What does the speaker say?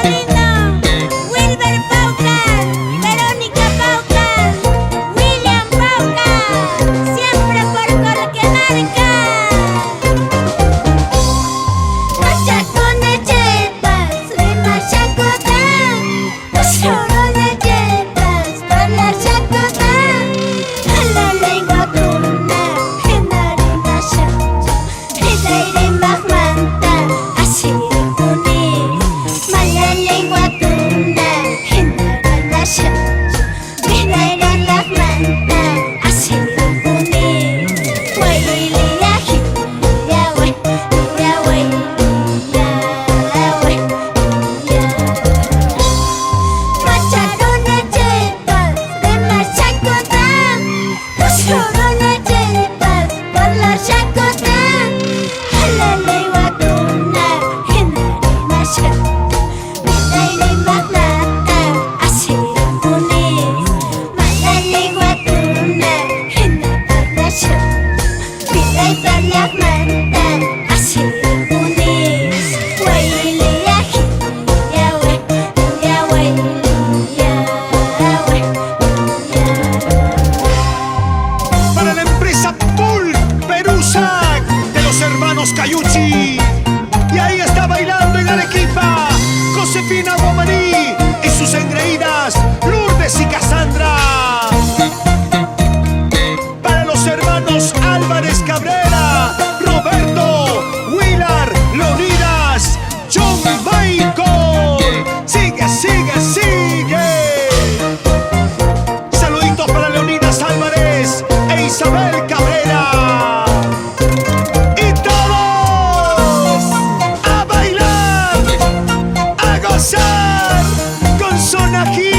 padrino, Wilber Paucar, Verónica Paucar, William Paucar, siempre por Colquemarca. Machacones llevas, Rimachacotán, los llorones llevas, por la Chacotán, a la lengua cuna, en harina chacho, en Mahmanta, así puni, mala lengua cuna, en harina chacho, en Mahmanta, así puni, huelilia, ya wey, ya wey. Machacones llevas, de Machacotán, los llorones llevas, por la Chacotán, a la lengua cuna, en harina chacho, en Mahmanta, así puni, mala lengua cuna, en harina chacho, en Mahmanta, así puni, huelilia, ya wey, ya wey, ya wey, Para la empresa Pulperusa de los hermanos Cayuchi. Y ahí está bailando en Arequipa Josefina Guamaní y sus engreídas Lourdes y Cassandra. Para los hermanos Álvarez Cabrera, Roberto, Willard, Leonidas, John Michael. Sigue, sigue, sigue. Saluditos para Leonidas Álvarez e Isabel Cabrera. Y todos a bailar, a gozar con Sonají.